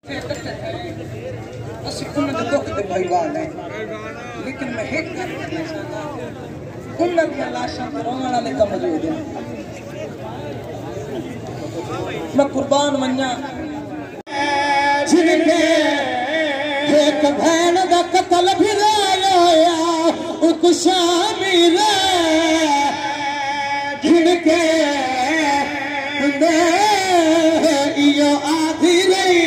लेकिन मैं एक गल करना चाहता हूं, उन्हां दी लाशां रोण वाले का मौजूद है। मैं कुर्बान वन्ना जिनके एक भैन दा कत्ल भी लाया उक शामिल जिनके यो आधी नहीं।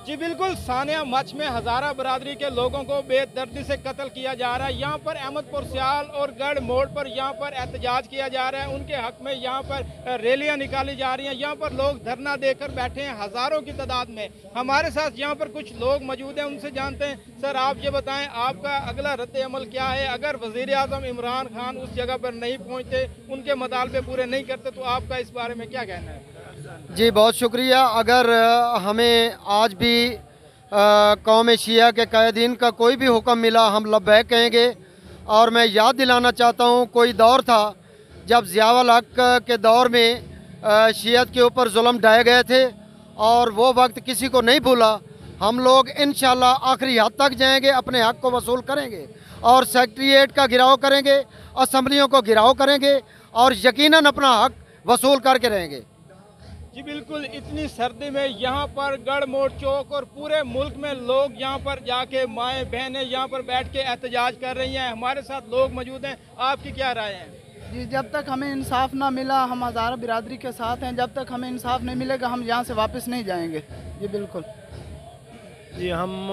जी बिल्कुल, सानिया मच में हज़ारा बरादरी के लोगों को बेदर्दी से कत्ल किया जा रहा है। यहाँ पर अहमदपुर सियाल और गढ़ मोड़ पर यहाँ पर एहतजाज किया जा रहा है। उनके हक में यहाँ पर रैलियाँ निकाली जा रही हैं। यहाँ पर लोग धरना देकर बैठे हैं हज़ारों की तादाद में। हमारे साथ यहाँ पर कुछ लोग मौजूद हैं, उनसे जानते हैं। सर, आप ये बताएं, आपका अगला रद्द अमल क्या है? अगर वज़ीर आज़म इमरान खान उस जगह पर नहीं पहुँचते, उनके मुतालबे पूरे नहीं करते, तो आपका इस बारे में क्या कहना है? जी बहुत शुक्रिया। अगर हमें आज भी कौम शिया के कैदीन का कोई भी हुक्म मिला, हम लब्बैक कहेंगे। और मैं याद दिलाना चाहता हूँ, कोई दौर था जब ज़ियाउल हक के दौर में शियत के ऊपर जुल्म ढाए गए थे और वो वक्त किसी को नहीं भूला। हम लोग इंशाल्लाह आखिरी हद तक जाएंगे, अपने हक को वसूल करेंगे और सेक्रेटेरिएट का घिराव करेंगे, असम्बलियों को घिराव करेंगे और यकीनन अपना हक वसूल करके रहेंगे। जी बिल्कुल, इतनी सर्दी में यहाँ पर गढ़ मोड़ चौक और पूरे मुल्क में लोग यहाँ पर जाके माएँ बहनें यहाँ पर बैठ के एहतजाज कर रही हैं। हमारे साथ लोग मौजूद हैं, आपकी क्या राय है? जी, जब तक हमें इंसाफ ना मिला, हम हज़ारा बिरादरी के साथ हैं। जब तक हमें इंसाफ नहीं मिलेगा, हम यहाँ से वापस नहीं जाएंगे। जी बिल्कुल। जी, हम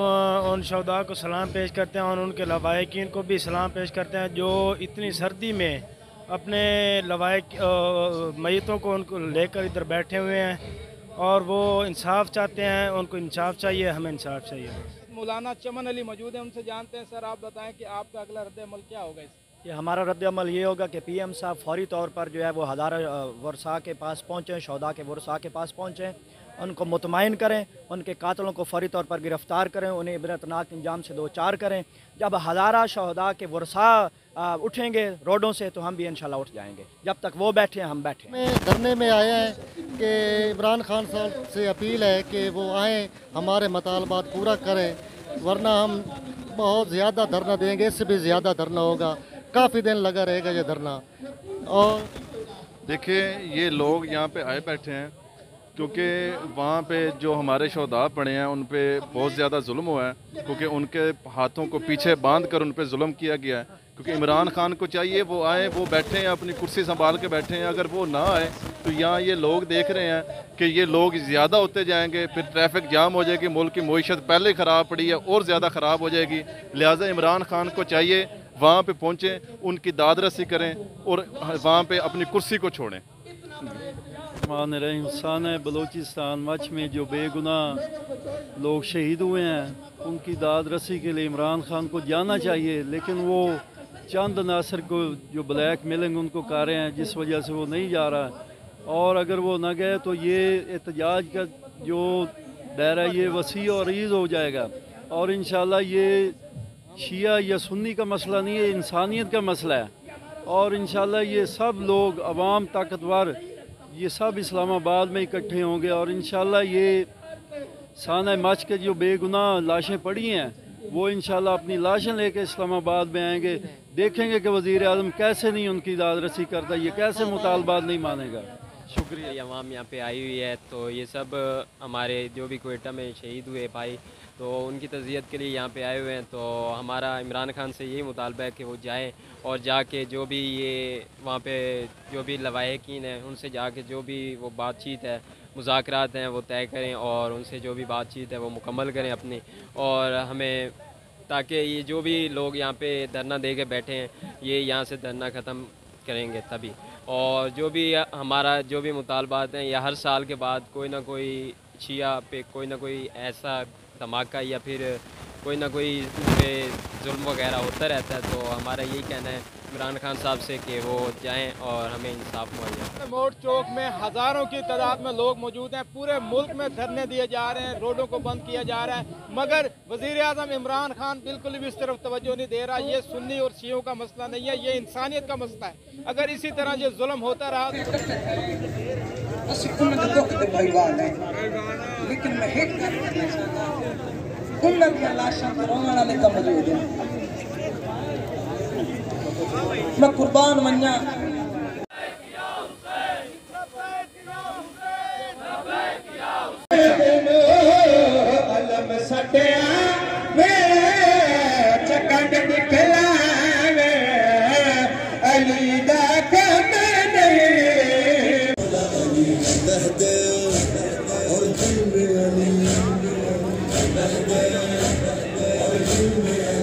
उन शहदा को सलाम पेश करते हैं और उनके लवाहिकीन को भी सलाम पेश करते हैं जो इतनी सर्दी में अपने लवाहिक मैयतों को उनको लेकर इधर बैठे हुए हैं और वो इंसाफ चाहते हैं। उनको इंसाफ चाहिए, हमें इंसाफ चाहिए। मौलाना चमन अली मौजूद हैं, उनसे जानते हैं। सर, आप बताएं कि आपका अगला रद्द अमल क्या होगा? ये हमारा रद्द अमल ये होगा कि पीएम साहब फौरी तौर पर जो है वो हज़ारा वर्षा के पास पहुँचें, शहदा के वर्षा के पास पहुँचें, उनको मुतमईन करें, उनके कातलों को फौरी तौर पर गिरफ़्तार करें, उन्हें इबरतनाक इंजाम से दो चार करें। जब हज़ारा शहदा के वर्षा उठेंगे रोडों से तो हम भी इंशाल्लाह उठ जाएंगे। जब तक वो बैठे हैं हम बैठे। में धरने में आए हैं कि इमरान खान साहब से अपील है कि वो आएँ, हमारे मुतालबात पूरा करें, वरना हम बहुत ज़्यादा धरना देंगे, इससे भी ज़्यादा धरना होगा, काफ़ी दिन लगा रहेगा ये धरना। और देखिए, ये लोग यहाँ पे आए बैठे हैं क्योंकि वहाँ पे जो हमारे शहदा पड़े हैं उन पे बहुत ज़्यादा जुल्म हुआ है, क्योंकि उनके हाथों को पीछे बांध कर उन पे जुल्म किया गया है। क्योंकि इमरान खान को चाहिए वो आए, वो बैठे हैं, अपनी कुर्सी संभाल के बैठे हैं। अगर वो ना आए तो यहाँ ये लोग देख रहे हैं कि ये लोग ज़्यादा होते जाएंगे, फिर ट्रैफिक जाम हो जाएगी, मुल्क की मईशत पहले ख़राब पड़ी है और ज़्यादा ख़राब हो जाएगी। लिहाजा इमरान खान को चाहिए वहाँ पे पहुँचें, उनकी दाद रसी करें और वहाँ पे अपनी कुर्सी को छोड़ें। सान बलूचिस्तान मच में जो बेगुनाह लोग शहीद हुए हैं, उनकी दाद रसी के लिए इमरान खान को जाना चाहिए, लेकिन वो चंद नासर को जो ब्लैक मेलिंग उनको कर रहे हैं, जिस वजह से वो नहीं जा रहा। और अगर वो न गए तो ये एहतजाज का जो दायरा ये वसी और ईज़ हो जाएगा। और इंशाल्लाह ये शिया या सुन्नी का मसला नहीं है, इंसानियत का मसला है। और इंशाल्लाह ये सब लोग अवाम ताकतवर ये सब इस्लामाबाद में इकट्ठे होंगे और इंशाल्लाह ये साना मच के जो बेगुनाह लाशें पड़ी हैं वो इंशाल्लाह अपनी लाशें लेके इस्लामाबाद में आएंगे। देखेंगे कि वज़ीर आज़म कैसे नहीं उनकी दाद रसी करता, ये कैसे मुतालबात नहीं मानेगा। शुक्रिया। अवाम यहाँ पे आई हुई है, तो ये सब हमारे जो भी क्वेटा में शहीद हुए भाई, तो उनकी तज़ियत के लिए यहाँ पे आए हुए हैं। तो हमारा इमरान खान से यही मुतालबा है कि वो जाएं और जाके जो भी ये वहाँ पे जो भी लवाहिकीन हैं उनसे जाके जो भी वो बातचीत है, मुज़ाकरात हैं, वो तय करें और उनसे जो भी बातचीत है वो मुकम्मल करें अपनी। और हमें ताकि ये जो भी लोग यहाँ पे धरना दे के बैठे हैं ये यहाँ से धरना ख़त्म करेंगे तभी। और जो भी हमारा जो भी मुतालबात हैं, या हर साल के बाद कोई ना कोई शिया पे कोई ना कोई ऐसा धमाका या फिर कोई ना कोई पे जुल्म वगैरह होता रहता है। तो हमारा यही कहना है इमरान खान साहब से कि वो जाएं और हमें इंसाफ मुहैया। मोड़ चौक में हज़ारों की तादाद में लोग मौजूद हैं, पूरे मुल्क में धरने दिए जा रहे हैं, रोडों को बंद किया जा रहा है, मगर वज़ीर आज़म इमरान खान बिल्कुल भी इस तरफ तवज्जो नहीं दे रहा। ये सुन्नी और शियों का मसला नहीं है, ये इंसानियत का मसला है। अगर इसी तरह ये जुल्म होता रहा लेकिन मैं हिट करना चाहता हूँ उन्नत या लाशा के रोंगना ने कम मौजूद है मैं कुर्बान मन्या अलम सटिया वे चकंड दिखला वे अली दा कम नहीं दहदे और दिल में अली दहदे और दिल में